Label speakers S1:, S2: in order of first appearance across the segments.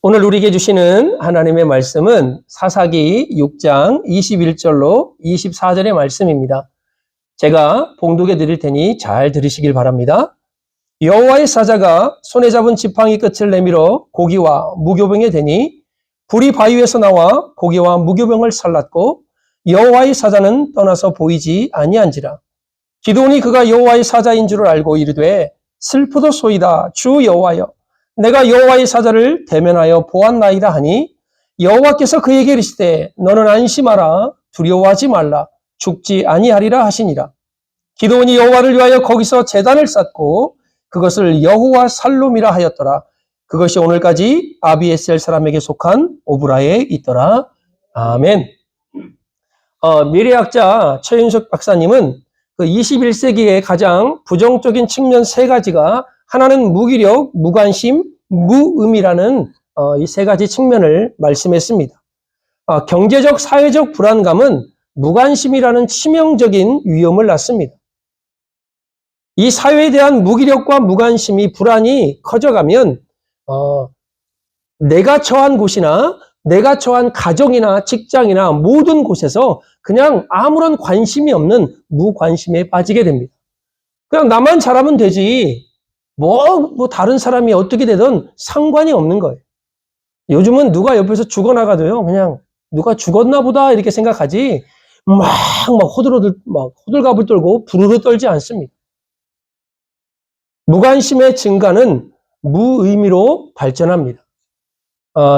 S1: 오늘 우리에게 주시는 하나님의 말씀은 사사기 6장 21절로 24절의 말씀입니다. 제가 봉독해 드릴 테니 잘 들으시길 바랍니다. 여호와의 사자가 손에 잡은 지팡이 끝을 내밀어 고기와 무교병에 대니 불이 바위에서 나와 고기와 무교병을 살랐고 여호와의 사자는 떠나서 보이지 아니한지라. 기드온이 그가 여호와의 사자인 줄을 알고 이르되 슬프도소이다 주 여호와여, 내가 여호와의 사자를 대면하여 보았나이다 하니 여호와께서 그에게 이르시되 너는 안심하라, 두려워하지 말라, 죽지 아니하리라 하시니라. 기드온이 여호와를 위하여 거기서 제단을 쌓고 그것을 여호와 살롬이라 하였더라. 그것이 오늘까지 아비에셀 사람에게 속한 오브라에 있더라. 아멘. 미래학자 최윤석 박사님은 그 21세기의 가장 부정적인 측면 세 가지가, 하나는 무기력, 무관심, 무의미라는 이 세 가지 측면을 말씀했습니다. 경제적, 사회적 불안감은 무관심이라는 치명적인 위험을 낳습니다. 이 사회에 대한 무기력과 무관심이, 불안이 커져가면 내가 처한 곳이나 내가 처한 가정이나 직장이나 모든 곳에서 그냥 아무런 관심이 없는 무관심에 빠지게 됩니다. 그냥 나만 잘하면 되지, 뭐 다른 사람이 어떻게 되든 상관이 없는 거예요. 요즘은 누가 옆에서 죽어나가도요, 그냥 누가 죽었나 보다 이렇게 생각하지 막 호들갑을 떨고 부르르 떨지 않습니다. 무관심의 증가는 무의미로 발전합니다.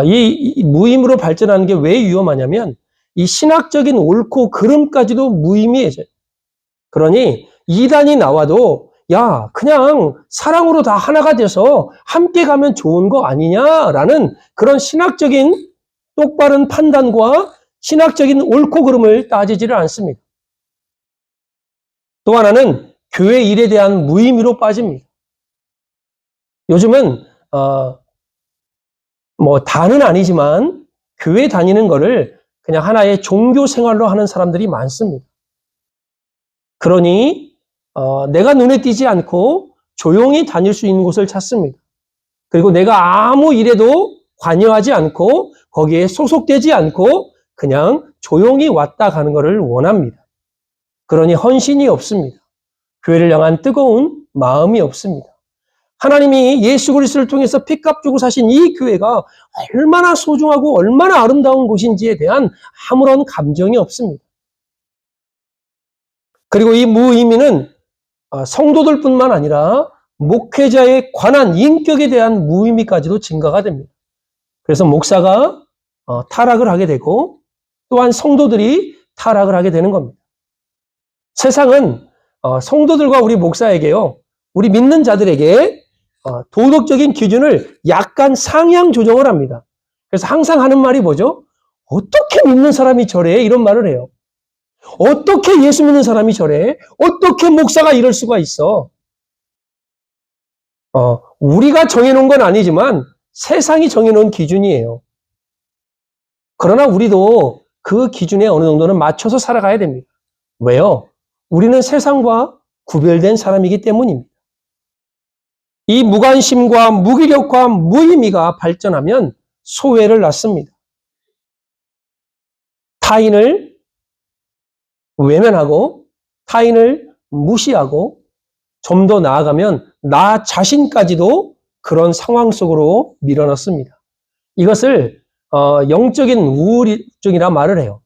S1: 이 무의미로 발전하는 게 왜 위험하냐면 이 신학적인 옳고 그름까지도 무의미해져요. 그러니 이단이 나와도 야, 그냥 사랑으로 다 하나가 돼서 함께 가면 좋은 거 아니냐라는 그런 신학적인 똑바른 판단과 신학적인 옳고 그름을 따지지를 않습니다. 또 하나는 교회 일에 대한 무의미로 빠집니다. 요즘은 다는 아니지만 교회 다니는 거를 그냥 하나의 종교 생활로 하는 사람들이 많습니다. 그러니 내가 눈에 띄지 않고 조용히 다닐 수 있는 곳을 찾습니다. 그리고 내가 아무 일에도 관여하지 않고 거기에 소속되지 않고 그냥 조용히 왔다 가는 것을 원합니다. 그러니 헌신이 없습니다. 교회를 향한 뜨거운 마음이 없습니다. 하나님이 예수 그리스도를 통해서 피값 주고 사신 이 교회가 얼마나 소중하고 얼마나 아름다운 곳인지에 대한 아무런 감정이 없습니다. 그리고 이 무의미는 성도들뿐만 아니라 목회자에 관한 인격에 대한 무의미까지도 증가가 됩니다. 그래서 목사가 타락을 하게 되고 또한 성도들이 타락을 하게 되는 겁니다. 세상은 성도들과 우리 목사에게요, 우리 믿는 자들에게 도덕적인 기준을 약간 상향 조정을 합니다. 그래서 항상 하는 말이 뭐죠? 어떻게 믿는 사람이 저래? 이런 말을 해요. 어떻게 예수 믿는 사람이 저래? 어떻게 목사가 이럴 수가 있어? 우리가 정해놓은 건 아니지만 세상이 정해놓은 기준이에요. 그러나 우리도 그 기준에 어느 정도는 맞춰서 살아가야 됩니다. 왜요? 우리는 세상과 구별된 사람이기 때문입니다. 이 무관심과 무기력과 무의미가 발전하면 소외를 낳습니다. 타인을 외면하고 타인을 무시하고 좀 더 나아가면 나 자신까지도 그런 상황 속으로 밀어넣습니다. 이것을 영적인 우울증이라 말을 해요.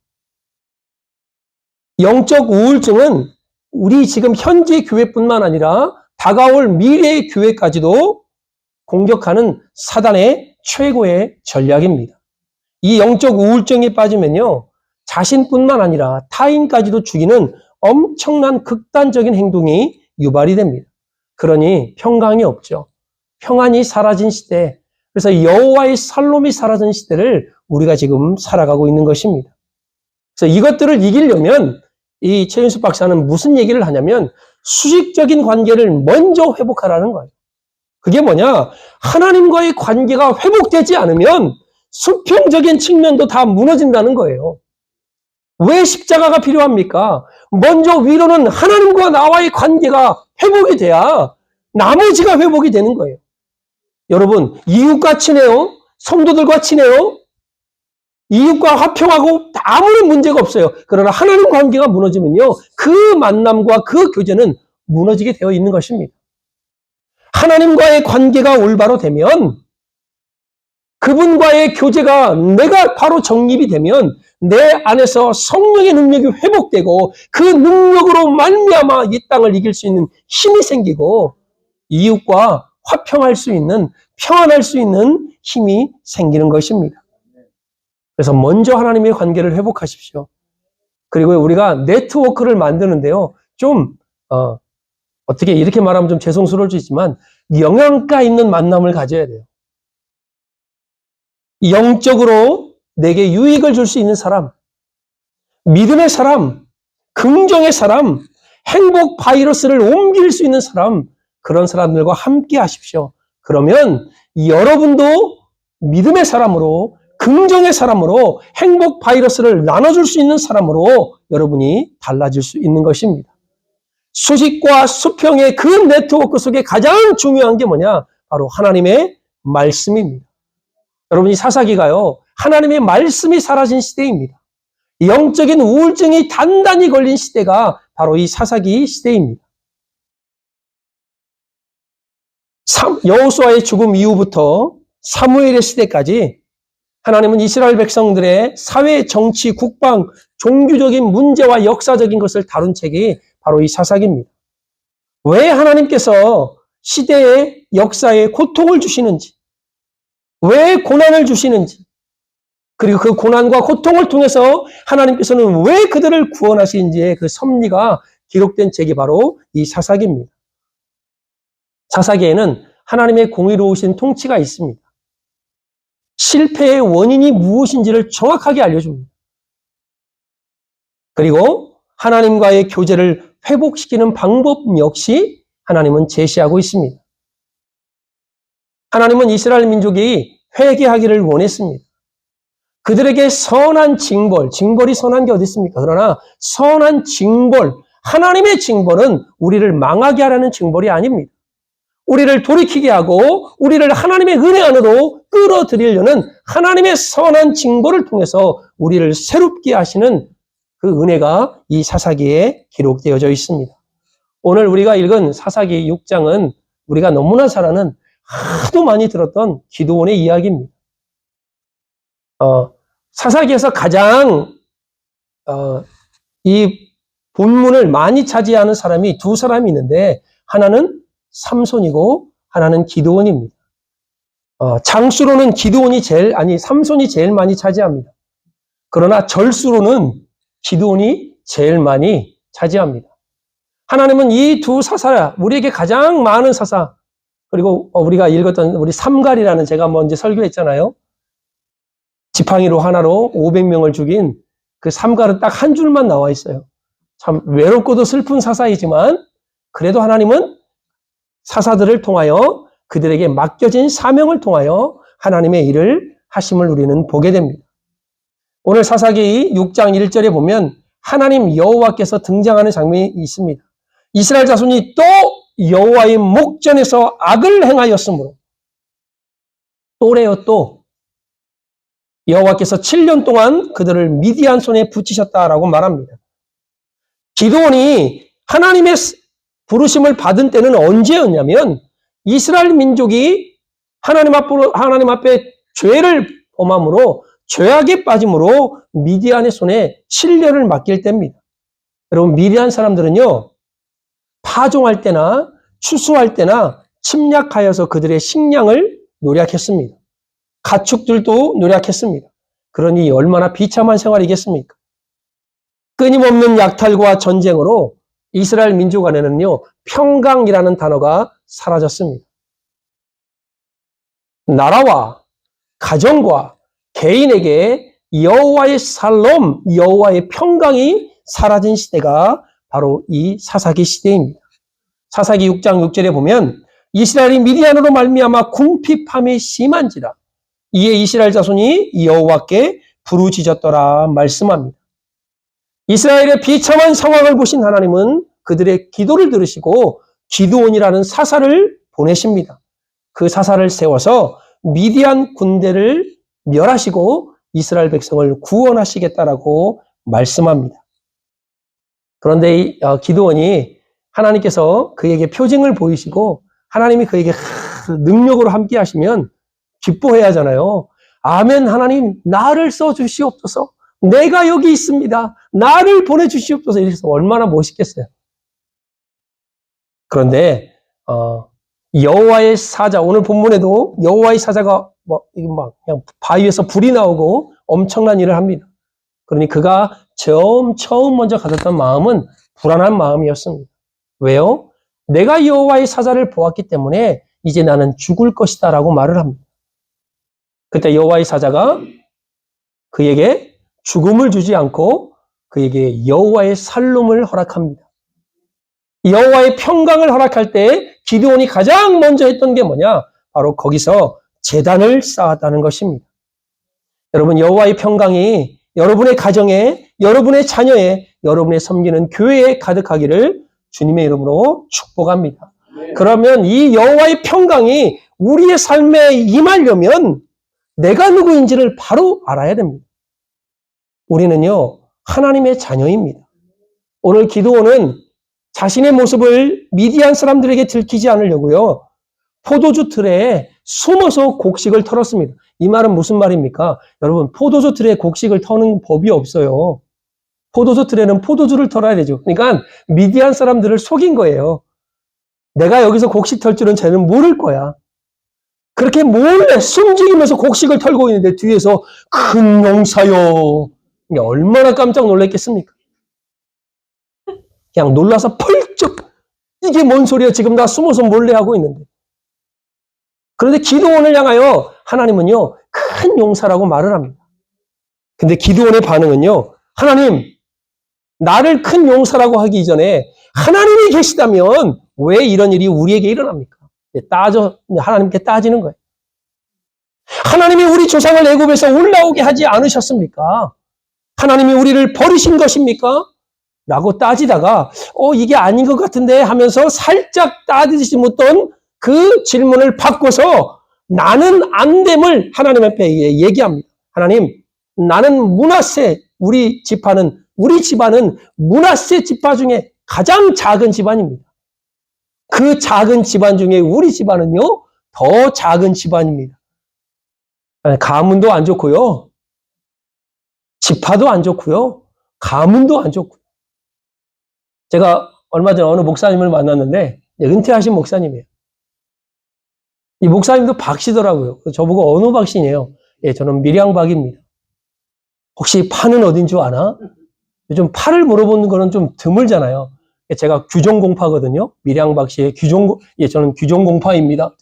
S1: 영적 우울증은 우리 지금 현재 교회뿐만 아니라 다가올 미래의 교회까지도 공격하는 사단의 최고의 전략입니다. 이 영적 우울증에 빠지면요, 자신뿐만 아니라 타인까지도 죽이는 엄청난 극단적인 행동이 유발이 됩니다. 그러니 평강이 없죠. 평안이 사라진 시대, 그래서 여호와의 살롬이 사라진 시대를 우리가 지금 살아가고 있는 것입니다. 그래서 이것들을 이기려면 이 최윤숙 박사는 무슨 얘기를 하냐면 수직적인 관계를 먼저 회복하라는 거예요. 그게 뭐냐? 하나님과의 관계가 회복되지 않으면 수평적인 측면도 다 무너진다는 거예요. 왜 십자가가 필요합니까? 먼저 위로는 하나님과 나와의 관계가 회복이 돼야 나머지가 회복이 되는 거예요. 여러분, 이웃과 친해요? 성도들과 친해요. 이웃과 화평하고 아무런 문제가 없어요. 그러나 하나님 관계가 무너지면요, 그 만남과 그 교제는 무너지게 되어 있는 것입니다. 하나님과의 관계가 올바로 되면, 그분과의 교제가 내가 바로 정립이 되면 내 안에서 성령의 능력이 회복되고 그 능력으로 말미암아 이 땅을 이길 수 있는 힘이 생기고 이웃과 화평할 수 있는, 평안할 수 있는 힘이 생기는 것입니다. 그래서 먼저 하나님의 관계를 회복하십시오. 그리고 우리가 네트워크를 만드는데요, 좀 어떻게 이렇게 말하면 좀 죄송스러울 수 있지만 영양가 있는 만남을 가져야 돼요. 영적으로 내게 유익을 줄 수 있는 사람, 믿음의 사람, 긍정의 사람, 행복 바이러스를 옮길 수 있는 사람, 그런 사람들과 함께 하십시오. 그러면 여러분도 믿음의 사람으로, 긍정의 사람으로, 행복 바이러스를 나눠줄 수 있는 사람으로 여러분이 달라질 수 있는 것입니다. 수식과 수평의 그 네트워크 속에 가장 중요한 게 뭐냐? 바로 하나님의 말씀입니다. 여러분이 사사기가요, 하나님의 말씀이 사라진 시대입니다. 영적인 우울증이 단단히 걸린 시대가 바로 이 사사기 시대입니다. 여호수아의 죽음 이후부터 사무엘의 시대까지 하나님은 이스라엘 백성들의 사회, 정치, 국방, 종교적인 문제와 역사적인 것을 다룬 책이 바로 이 사사기입니다. 왜 하나님께서 시대의 역사에 고통을 주시는지, 왜 고난을 주시는지, 그리고 그 고난과 고통을 통해서 하나님께서는 왜 그들을 구원하시는지의 그 섭리가 기록된 책이 바로 이 사사기입니다. 사사기에는 하나님의 공의로우신 통치가 있습니다. 실패의 원인이 무엇인지를 정확하게 알려줍니다. 그리고 하나님과의 교제를 회복시키는 방법 역시 하나님은 제시하고 있습니다. 하나님은 이스라엘 민족이 회개하기를 원했습니다. 그들에게 선한 징벌이 선한 게 어디 있습니까? 그러나 선한 징벌, 하나님의 징벌은 우리를 망하게 하라는 징벌이 아닙니다. 우리를 돌이키게 하고 우리를 하나님의 은혜 안으로 끌어들이려는 하나님의 선한 징벌을 통해서 우리를 새롭게 하시는 그 은혜가 이 사사기에 기록되어져 있습니다. 오늘 우리가 읽은 사사기 6장은 우리가 너무나 잘 아는, 하도 많이 들었던 기드온의 이야기입니다. 사사기에서 가장 이 본문을 많이 차지하는 사람이 두 사람이 있는데, 하나는 삼손이고 하나는 기드온입니다. 장수로는 삼손이 제일 많이 차지합니다. 그러나 절수로는 기드온이 제일 많이 차지합니다. 하나님은 이 두 사사, 우리에게 가장 많은 사사, 그리고 우리가 읽었던 우리 삼갈이라는, 제가 먼저 설교했잖아요. 지팡이로 하나로 500명을 죽인 그 삼갈은 딱 한 줄만 나와 있어요. 참 외롭고도 슬픈 사사이지만 그래도 하나님은 사사들을 통하여, 그들에게 맡겨진 사명을 통하여 하나님의 일을 하심을 우리는 보게 됩니다. 오늘 사사기 6장 1절에 보면 하나님 여호와께서 등장하는 장면이 있습니다. 이스라엘 자손이 또 여호와의 목전에서 악을 행하였으므로, 또래요, 또 여호와께서 7년 동안 그들을 미디안 손에 붙이셨다라고 말합니다. 기드온이 하나님의 부르심을 받은 때는 언제였냐면, 이스라엘 민족이 하나님 앞에 죄를 범함으로, 죄악에 빠짐으로 미디안의 손에 7년을 맡길 때입니다. 여러분, 미디안 사람들은요, 파종할 때나 추수할 때나 침략하여서 그들의 식량을 노략했습니다. 가축들도 노략했습니다. 그러니 얼마나 비참한 생활이겠습니까? 끊임없는 약탈과 전쟁으로 이스라엘 민족 안에는요, 평강이라는 단어가 사라졌습니다. 나라와 가정과 개인에게 여호와의 샬롬, 여호와의 평강이 사라진 시대가 바로 이 사사기 시대입니다. 사사기 6장 6절에 보면 이스라엘이 미디안으로 말미암아 궁핍함이 심한지라 이에 이스라엘 자손이 여호와께 부르짖었더라 말씀합니다. 이스라엘의 비참한 상황을 보신 하나님은 그들의 기도를 들으시고 기드온이라는 사사를 보내십니다. 그 사사를 세워서 미디안 군대를 멸하시고 이스라엘 백성을 구원하시겠다라고 말씀합니다. 그런데 기드온이 하나님께서 그에게 표징을 보이시고 하나님이 그에게 능력으로 함께 하시면 기뻐해야 하잖아요. 아멘, 하나님 나를 써주시옵소서. 내가 여기 있습니다. 나를 보내주시옵소서. 이래서 얼마나 멋있겠어요. 그런데 여호와의 사자, 오늘 본문에도 여호와의 사자가 그냥 바위에서 불이 나오고 엄청난 일을 합니다. 그러니 그가 처음 먼저 가졌던 마음은 불안한 마음이었습니다. 왜요? 내가 여호와의 사자를 보았기 때문에 이제 나는 죽을 것이다 라고 말을 합니다. 그때 여호와의 사자가 그에게 죽음을 주지 않고 그에게 여호와의 살림을 허락합니다. 여호와의 평강을 허락할 때 기드온이 가장 먼저 했던 게 뭐냐? 바로 거기서 제단을 쌓았다는 것입니다. 여러분, 여호와의 평강이 여러분의 가정에, 여러분의 자녀에, 여러분의 섬기는 교회에 가득하기를 주님의 이름으로 축복합니다. 그러면 이 여호와의 평강이 우리의 삶에 임하려면 내가 누구인지를 바로 알아야 됩니다. 우리는요, 하나님의 자녀입니다. 오늘 기드온은 자신의 모습을 미디안 사람들에게 들키지 않으려고요, 포도주 틀에 숨어서 곡식을 털었습니다. 이 말은 무슨 말입니까? 여러분, 포도주 틀에 곡식을 터는 법이 없어요. 포도주 틀에는 포도주를 털어야 되죠. 그러니까 미디안 사람들을 속인 거예요. 내가 여기서 곡식 털 줄은 쟤는 모를 거야. 그렇게 몰래 숨죽이면서 곡식을 털고 있는데 뒤에서 큰 용사요. 얼마나 깜짝 놀랐겠습니까? 그냥 놀라서 펄쩍, 이게 뭔 소리야, 지금 나 숨어서 몰래 하고 있는데. 그런데 기드온을 향하여 하나님은요, 큰 용사라고 말을 합니다. 근데 기드온의 반응은요, 하나님, 나를 큰 용사라고 하기 이전에 하나님이 계시다면 왜 이런 일이 우리에게 일어납니까? 하나님께 따지는 거예요. 하나님이 우리 조상을 애굽에서 올라오게 하지 않으셨습니까? 하나님이 우리를 버리신 것입니까? 라고 따지다가 이게 아닌 것 같은데 하면서 살짝 따지지 못한 그 질문을 바꿔서 나는 안 됨을 하나님 앞에 얘기합니다. 하나님, 나는 므낫세, 우리 집안은 므낫세 지파 중에 가장 작은 집안입니다. 그 작은 집안 중에 우리 집안은요, 더 작은 집안입니다. 가문도 안 좋고요, 지파도 안 좋고요, 가문도 안 좋고요. 제가 얼마 전에 어느 목사님을 만났는데 은퇴하신 목사님이에요. 이 목사님도 박씨더라고요. 저보고 어느 박씨냐요? 예, 저는 밀양박입니다. 혹시 파는 어딘 줄 아나? 요즘 파를 물어보는 거는 좀 드물잖아요. 제가 규종공파거든요. 밀양박씨의 저는 규종공파입니다.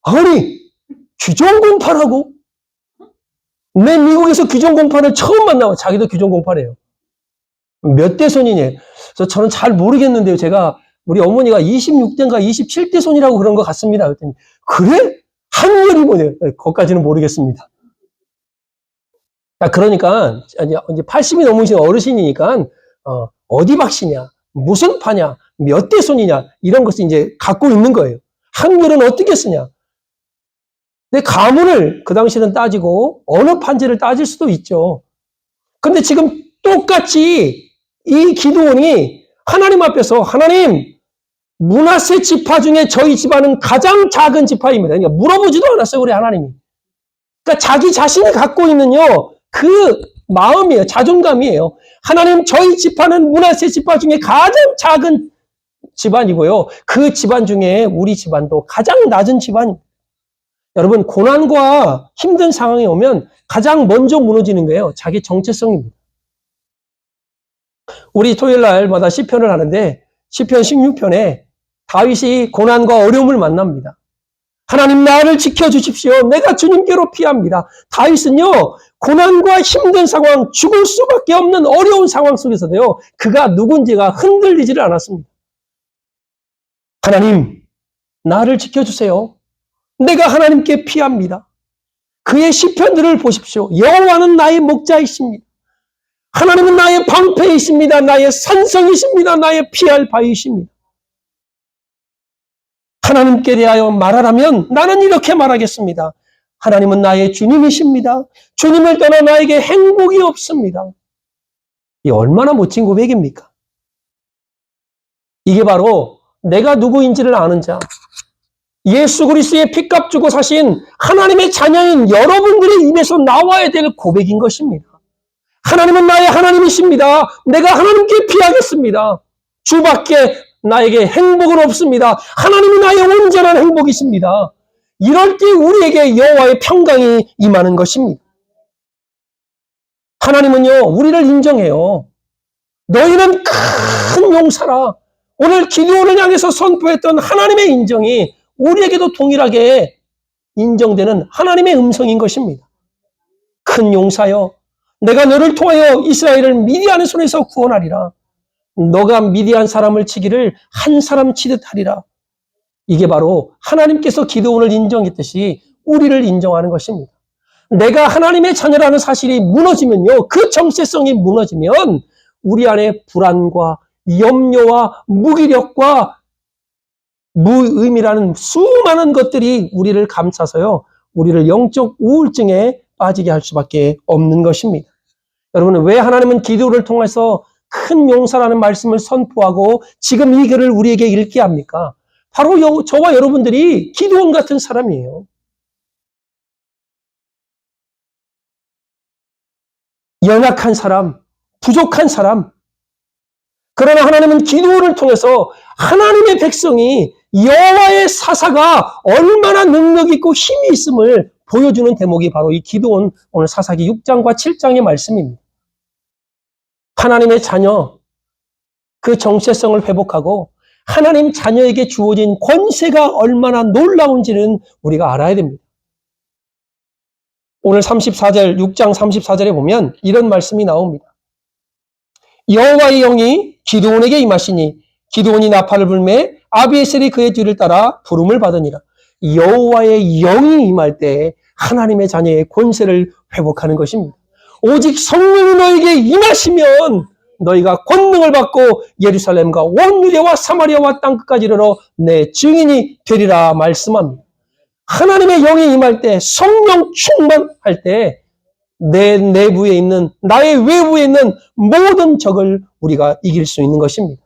S1: 아니, 규종공파라고? 내 미국에서 규종공파를 처음 만나고 자기도 규종공파래요. 몇 대 손이냐? 그래서 저는 잘 모르겠는데요. 제가 우리 어머니가 26대인가 27대 손이라고 그런 것 같습니다. 그랬더니 그래? 한열이 뭐네요. 거기까지는 모르겠습니다. 그러니까 이제 80이 넘으신 어르신이니까 어디 박씨냐, 무슨 파냐, 몇 대 손이냐 이런 것을 이제 갖고 있는 거예요. 한열은 어떻게 쓰냐? 근데 가문을 그 당시는 따지고 어느 판지를 따질 수도 있죠. 근데 지금 똑같이 이 기드온이 하나님 앞에서 하나님, 므낫세 지파 중에 저희 집안은 가장 작은 지파입니다. 그러니까 물어보지도 않았어요, 우리 하나님이. 그러니까 자기 자신이 갖고 있는요, 그 마음이에요, 자존감이에요. 하나님, 저희 지파는 므낫세 지파 중에 가장 작은 집안이고요. 그 집안 중에 우리 집안도 가장 낮은 집안입니다. 여러분, 고난과 힘든 상황이 오면 가장 먼저 무너지는 거예요, 자기 정체성입니다. 우리 토요일 날마다 시편을 하는데 시편 16편에 다윗이 고난과 어려움을 만납니다. 하나님, 나를 지켜주십시오. 내가 주님께로 피합니다. 다윗은요, 고난과 힘든 상황, 죽을 수밖에 없는 어려운 상황 속에서도요, 그가 누군지가 흔들리지를 않았습니다. 하나님, 나를 지켜주세요. 내가 하나님께 피합니다. 그의 시편들을 보십시오. 여호와는 나의 목자이십니다. 하나님은 나의 방패이십니다. 나의 산성이십니다. 나의 피할 바위이십니다. 하나님께 대하여 말하라면 나는 이렇게 말하겠습니다. 하나님은 나의 주님이십니다. 주님을 떠나 나에게 행복이 없습니다. 이 얼마나 멋진 고백입니까? 이게 바로 내가 누구인지를 아는 자, 예수 그리스도의 핏값 주고 사신 하나님의 자녀인 여러분들의 입에서 나와야 될 고백인 것입니다. 하나님은 나의 하나님이십니다. 내가 하나님께 피하겠습니다. 주밖에 나에게 행복은 없습니다. 하나님이 나의 온전한 행복이십니다. 이럴 때 우리에게 여호와의 평강이 임하는 것입니다. 하나님은요, 우리를 인정해요. 너희는 큰 용사라. 오늘 기드온을 향해서 선포했던 하나님의 인정이 우리에게도 동일하게 인정되는 하나님의 음성인 것입니다. 큰 용사여, 내가 너를 통하여 이스라엘을 미디안의 손에서 구원하리라. 너가 미디안 사람을 치기를 한 사람 치듯 하리라. 이게 바로 하나님께서 기드온을 인정했듯이 우리를 인정하는 것입니다. 내가 하나님의 자녀라는 사실이 무너지면요, 그 정체성이 무너지면 우리 안에 불안과 염려와 무기력과 무의미라는 수많은 것들이 우리를 감싸서요, 우리를 영적 우울증에 빠지게 할 수밖에 없는 것입니다. 여러분, 왜 하나님은 기드온을 통해서 큰 용사라는 말씀을 선포하고 지금 이 글을 우리에게 읽게 합니까? 바로 저와 여러분들이 기드온 같은 사람이에요. 연약한 사람, 부족한 사람. 그러나 하나님은 기드온을 통해서 하나님의 백성이 여호와의 사사가 얼마나 능력 있고 힘이 있음을 보여주는 대목이 바로 이 기드온 오늘 사사기 6장과 7장의 말씀입니다. 하나님의 자녀, 그 정체성을 회복하고 하나님 자녀에게 주어진 권세가 얼마나 놀라운지는 우리가 알아야 됩니다. 오늘 34절, 6장 34절에 보면 이런 말씀이 나옵니다. 여호와의 영이 기드온에게 임하시니 기드온이 나팔을 불매 아비에셀이 그의 뒤를 따라 부름을 받으니라. 여호와의 영이 임할 때 하나님의 자녀의 권세를 회복하는 것입니다. 오직 성령이 너에게 임하시면 너희가 권능을 받고 예루살렘과 온 유대와 사마리아와 땅끝까지 이르러 내 증인이 되리라 말씀합니다. 하나님의 영이 임할 때, 성령 충만할 때 내 내부에 있는, 나의 외부에 있는 모든 적을 우리가 이길 수 있는 것입니다.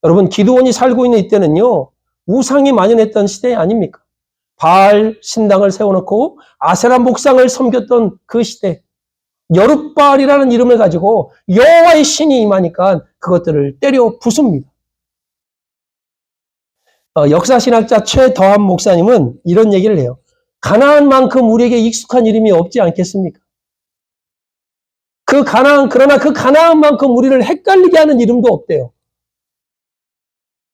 S1: 여러분, 기드온이 살고 있는 이때는요, 우상이 만연했던 시대 아닙니까? 바알 신당을 세워놓고 아세라 목상을 섬겼던 그 시대, 여룻바알이라는 이름을 가지고 여호와의 신이 임하니까 그것들을 때려 부숩니다. 역사신학자 최더한 목사님은 이런 얘기를 해요. 가나안만큼 우리에게 익숙한 이름이 없지 않겠습니까? 그러나 그 가나안만큼 우리를 헷갈리게 하는 이름도 없대요.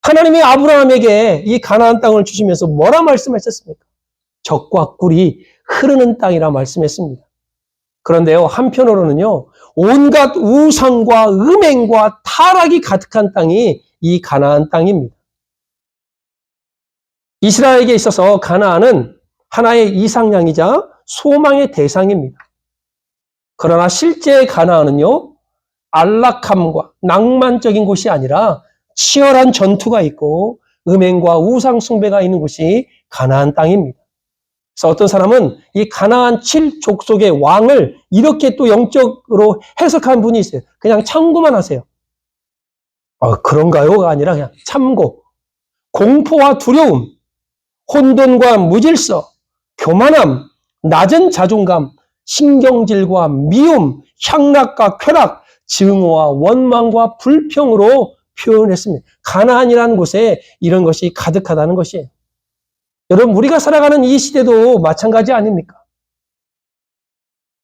S1: 하나님이 아브라함에게 이 가나안 땅을 주시면서 뭐라 말씀하셨습니까? 젖과 꿀이 흐르는 땅이라 말씀했습니다. 그런데요, 한편으로는요, 온갖 우상과 음행과 타락이 가득한 땅이 이 가나안 땅입니다. 이스라엘에게 있어서 가나안은 하나의 이상향이자 소망의 대상입니다. 그러나 실제 가나안은요, 안락함과 낭만적인 곳이 아니라 치열한 전투가 있고 음행과 우상 숭배가 있는 곳이 가나안 땅입니다. 그래서 어떤 사람은 이 가나안 7족속의 왕을 이렇게 또 영적으로 해석한 분이 있어요. 그냥 참고만 하세요. 그런가요가 아니라 그냥 참고. 공포와 두려움, 혼돈과 무질서, 교만함, 낮은 자존감, 신경질과 미움, 향락과 쾌락, 증오와 원망과 불평으로 표현했습니다. 가나안이라는 곳에 이런 것이 가득하다는 것이에요. 여러분, 우리가 살아가는 이 시대도 마찬가지 아닙니까?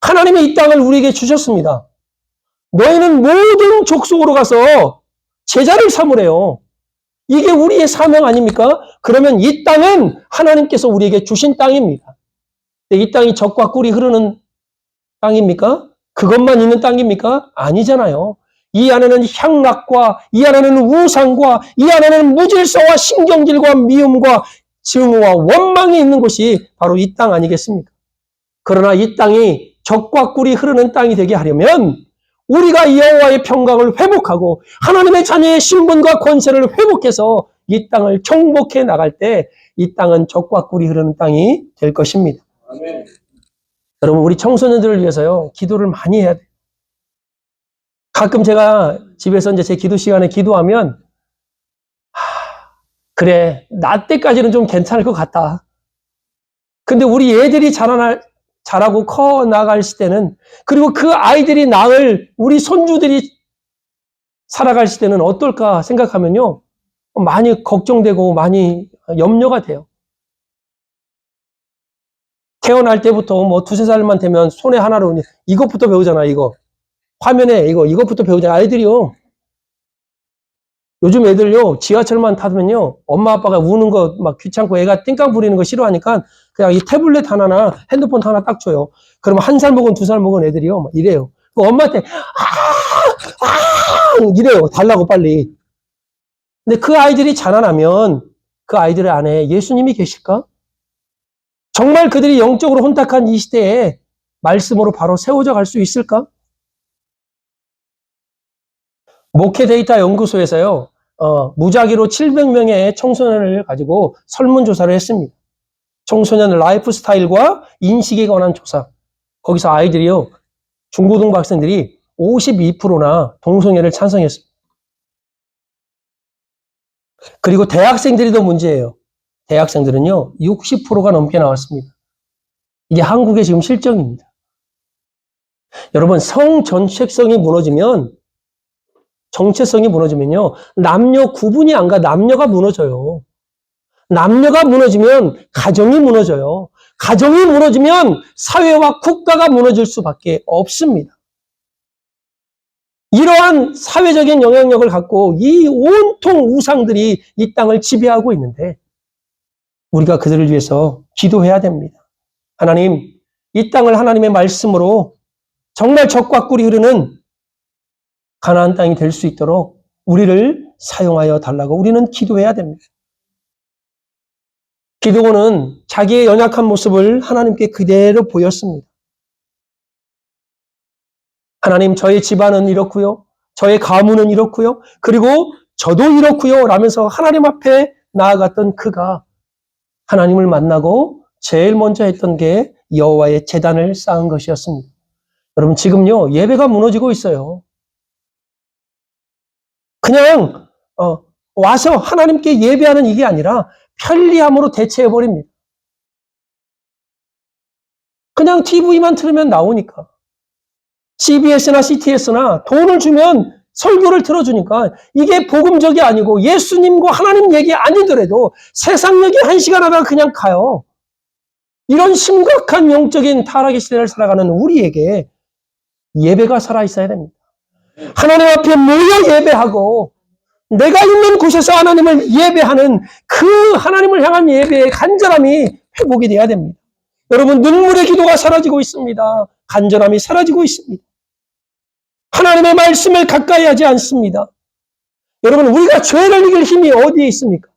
S1: 하나님의 이 땅을 우리에게 주셨습니다. 너희는 모든 족속으로 가서 제자를 삼으래요. 이게 우리의 사명 아닙니까? 그러면 이 땅은 하나님께서 우리에게 주신 땅입니다. 이 땅이 젖과 꿀이 흐르는 땅입니까? 그것만 있는 땅입니까? 아니잖아요. 이 안에는 향락과, 이 안에는 우상과, 이 안에는 무질서와 신경질과 미움과 증오와 원망이 있는 곳이 바로 이 땅 아니겠습니까? 그러나 이 땅이 젖과 꿀이 흐르는 땅이 되게 하려면 우리가 여호와의 평강을 회복하고 하나님의 자녀의 신분과 권세를 회복해서 이 땅을 정복해 나갈 때 이 땅은 젖과 꿀이 흐르는 땅이 될 것입니다.
S2: 아멘.
S1: 여러분, 우리 청소년들을 위해서요, 기도를 많이 해야 돼요. 가끔 제가 집에서 이제 제 기도 시간에 기도하면, 그래, 나 때까지는 좀 괜찮을 것 같다. 근데 우리 애들이 자라고 커 나갈 때는, 그리고 그 아이들이 낳을 우리 손주들이 살아갈 때는 어떨까 생각하면요, 많이 걱정되고 많이 염려가 돼요. 태어날 때부터 뭐 2~3살만 되면 손에 하나로 이것부터 배우잖아, 이거. 화면에 이것부터 배우잖아, 아이들이요. 요즘 애들요, 지하철만 타면요, 엄마 아빠가 우는 거 막 귀찮고 애가 띵깡 부리는 거 싫어하니까 그냥 이 태블릿 하나나 핸드폰 하나 딱 줘요. 그러면 1살 먹은 2살 먹은 애들이요, 막 이래요. 그 엄마한테, 이래요. 달라고 빨리. 근데 그 아이들이 자라나면 그 아이들 안에 예수님이 계실까? 정말 그들이 영적으로 혼탁한 이 시대에 말씀으로 바로 세워져 갈 수 있을까? 목회 데이터 연구소에서요, 무작위로 700명의 청소년을 가지고 설문조사를 했습니다. 청소년 라이프 스타일과 인식에 관한 조사. 거기서 아이들이요, 중고등부 학생들이 52%나 동성애를 찬성했습니다. 그리고 대학생들이 더 문제예요. 대학생들은요, 60%가 넘게 나왔습니다. 이게 한국의 지금 실정입니다. 여러분, 성 정체성이 무너지면요, 남녀 구분이 안 가, 남녀가 무너져요. 남녀가 무너지면 가정이 무너져요. 가정이 무너지면 사회와 국가가 무너질 수밖에 없습니다. 이러한 사회적인 영향력을 갖고 이 온통 우상들이 이 땅을 지배하고 있는데 우리가 그들을 위해서 기도해야 됩니다. 하나님, 이 땅을 하나님의 말씀으로 정말 젖과 꿀이 흐르는 가나안 땅이 될 수 있도록 우리를 사용하여 달라고 우리는 기도해야 됩니다. 기드온은 자기의 연약한 모습을 하나님께 그대로 보였습니다. 하나님, 저의 집안은 이렇고요. 저의 가문은 이렇고요. 그리고 저도 이렇고요. 라면서 하나님 앞에 나아갔던 그가 하나님을 만나고 제일 먼저 했던 게 여호와의 제단을 쌓은 것이었습니다. 여러분, 지금요, 예배가 무너지고 있어요. 그냥 와서 하나님께 예배하는 이게 아니라 편리함으로 대체해버립니다. 그냥 TV만 틀으면 나오니까. CBS나 CTS나 돈을 주면 설교를 틀어주니까 이게 복음적이 아니고 예수님과 하나님 얘기 아니더라도 세상 얘기 1시간 하다가 그냥 가요. 이런 심각한 영적인 타락의 시대를 살아가는 우리에게 예배가 살아있어야 됩니다. 하나님 앞에 모여 예배하고 내가 있는 곳에서 하나님을 예배하는 그 하나님을 향한 예배의 간절함이 회복이 돼야 됩니다. 여러분, 눈물의 기도가 사라지고 있습니다. 간절함이 사라지고 있습니다. 하나님의 말씀을 가까이 하지 않습니다. 여러분, 우리가 죄를 이길 힘이 어디에 있습니까?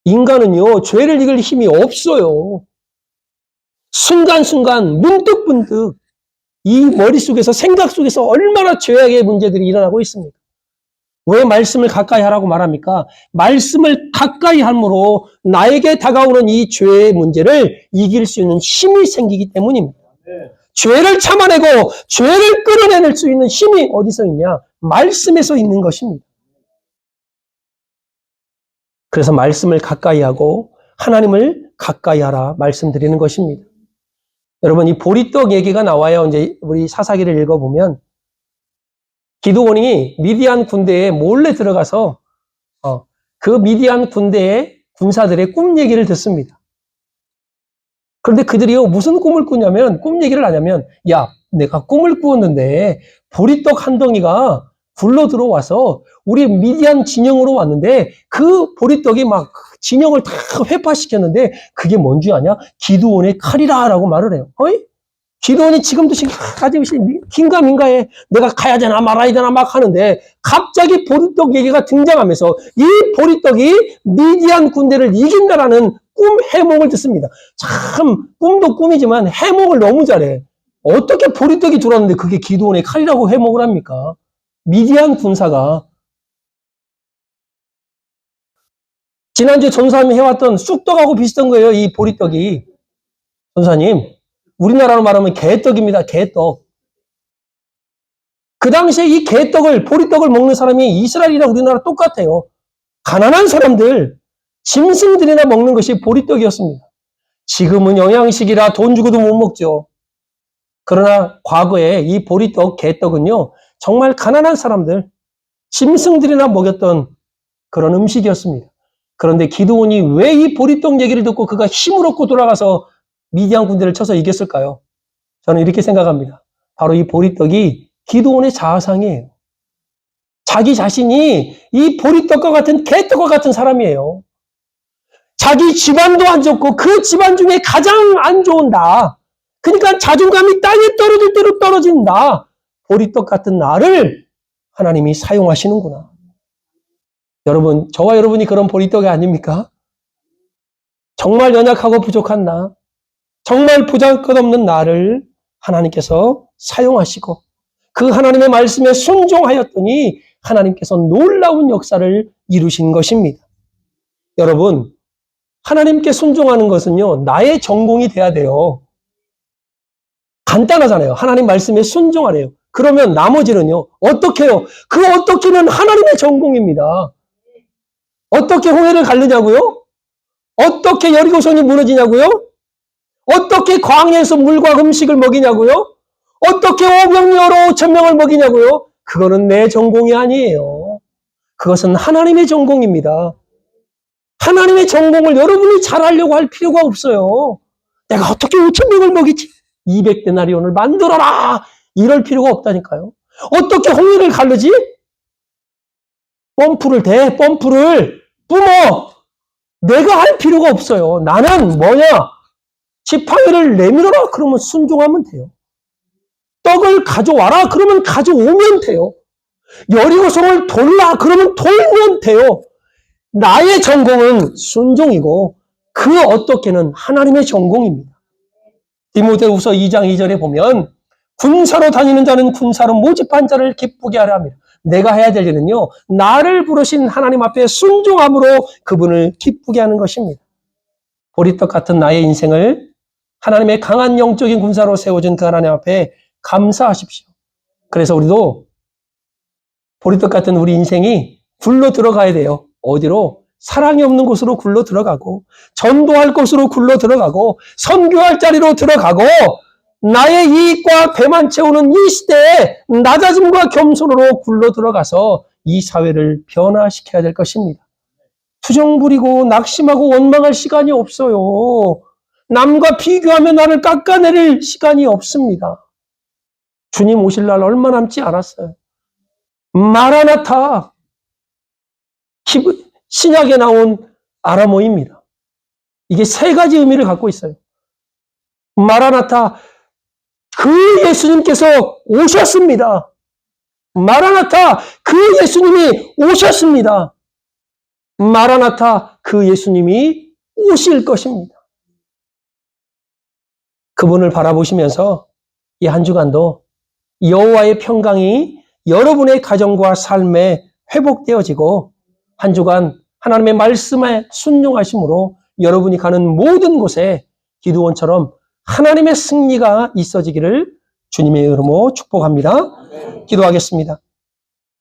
S1: 인간은요, 죄를 이길 힘이 없어요. 순간순간, 문득문득 이 머릿속에서, 생각 속에서 얼마나 죄악의 문제들이 일어나고 있습니까? 왜 말씀을 가까이 하라고 말합니까? 말씀을 가까이 함으로 나에게 다가오는 이 죄의 문제를 이길 수 있는 힘이 생기기 때문입니다.
S2: 네.
S1: 죄를 참아내고 죄를 끌어내낼 수 있는 힘이 어디서 있냐? 말씀에서 있는 것입니다. 그래서 말씀을 가까이 하고 하나님을 가까이 하라 말씀드리는 것입니다. 여러분, 이 보리떡 얘기가 나와요. 이제 우리 사사기를 읽어보면 기드온이 미디안 군대에 몰래 들어가서 그 미디안 군대의 군사들의 꿈 얘기를 듣습니다. 그런데 그들이요, 무슨 꿈을 꾸냐면, 꿈 얘기를 하냐면, 야, 내가 꿈을 꾸었는데 보리떡 한 덩이가 굴러 들어와서 우리 미디안 진영으로 왔는데 그 보리떡이 막 진영을 다 회파시켰는데 그게 뭔지 아냐? 기드온의 칼이라 라고 말을 해요. 기드온이 지금도 아직 긴가민가해. 내가 가야 되나 말아야 되나 막 하는데 갑자기 보리떡 얘기가 등장하면서 이 보리떡이 미디안 군대를 이긴다라는 꿈 해몽을 듣습니다. 참 꿈도 꿈이지만 해몽을 너무 잘해. 어떻게 보리떡이 들어왔는데 그게 기드온의 칼이라고 해몽을 합니까? 미디안 군사가 지난주에 전사님이 해왔던 쑥떡하고 비슷한 거예요. 이 보리떡이. 전사님, 우리나라로 말하면 개떡입니다. 개떡. 그 당시에 이 개떡을, 보리떡을 먹는 사람이 이스라엘이나 우리나라 똑같아요. 가난한 사람들, 짐승들이나 먹는 것이 보리떡이었습니다. 지금은 영양식이라 돈 주고도 못 먹죠. 그러나 과거에 이 보리떡, 개떡은요, 정말 가난한 사람들, 짐승들이나 먹였던 그런 음식이었습니다. 그런데 기드온이 왜 이 보리떡 얘기를 듣고 그가 힘을 얻고 돌아가서 미디안 군대를 쳐서 이겼을까요? 저는 이렇게 생각합니다. 바로 이 보리떡이 기드온의 자아상이에요. 자기 자신이 이 보리떡과 같은 개떡과 같은 사람이에요. 자기 집안도 안 좋고 그 집안 중에 가장 안 좋은 나. 그러니까 자존감이 땅에 떨어질 대로 떨어진다. 보리떡 같은 나를 하나님이 사용하시는구나. 여러분, 저와 여러분이 그런 보리떡이 아닙니까? 정말 연약하고 부족한 나, 정말 보잘것없는 나를 하나님께서 사용하시고 그 하나님의 말씀에 순종하였더니 하나님께서 놀라운 역사를 이루신 것입니다. 여러분, 하나님께 순종하는 것은요, 나의 전공이 돼야 돼요. 간단하잖아요. 하나님 말씀에 순종하래요. 그러면 나머지는요, 어떻게 해요? 그 어떻게는 하나님의 전공입니다. 어떻게 홍해를 가르냐고요? 어떻게 여리고성이 무너지냐고요? 어떻게 광야에서 물과 음식을 먹이냐고요? 어떻게 500명으로 5,000명을 먹이냐고요? 그거는 내 전공이 아니에요. 그것은 하나님의 전공입니다. 하나님의 전공을 여러분이 잘하려고 할 필요가 없어요. 내가 어떻게 5,000명을 먹이지? 200데나리온을 만들어라! 이럴 필요가 없다니까요. 어떻게 홍해를 가르지? 펌프를 뿜어! 내가 할 필요가 없어요. 나는 뭐냐? 지팡이를 내밀어라! 그러면 순종하면 돼요. 떡을 가져와라! 그러면 가져오면 돼요. 여리고성을 돌라! 그러면 돌면 돼요. 나의 전공은 순종이고 그 어떻게는 하나님의 전공입니다. 디모데후서 2장 2절에 보면 군사로 다니는 자는 군사로 모집한 자를 기쁘게 하려 합니다. 내가 해야 될 일은요, 나를 부르신 하나님 앞에 순종함으로 그분을 기쁘게 하는 것입니다. 보리떡 같은 나의 인생을 하나님의 강한 영적인 군사로 세워준 그 하나님 앞에 감사하십시오. 그래서 우리도 보리떡 같은 우리 인생이 굴러 들어가야 돼요. 어디로? 사랑이 없는 곳으로 굴러 들어가고, 전도할 곳으로 굴러 들어가고, 선교할 자리로 들어가고, 나의 이익과 배만 채우는 이 시대에 낮아짐과 겸손으로 굴러 들어가서 이 사회를 변화시켜야 될 것입니다. 투정 부리고 낙심하고 원망할 시간이 없어요. 남과 비교하며 나를 깎아내릴 시간이 없습니다. 주님 오실 날 얼마 남지 않았어요. 마라나타, 신약에 나온 아람어입니다. 이게 세 가지 의미를 갖고 있어요. 마라나타, 그 예수님께서 오셨습니다. 마라나타, 그 예수님이 오셨습니다. 마라나타, 그 예수님이 오실 것입니다. 그분을 바라보시면서 이 한 주간도 여호와의 평강이 여러분의 가정과 삶에 회복되어지고 한 주간 하나님의 말씀에 순종하심으로 여러분이 가는 모든 곳에 기드온처럼 하나님의 승리가 있어지기를 주님의 이름으로 축복합니다. 기도하겠습니다.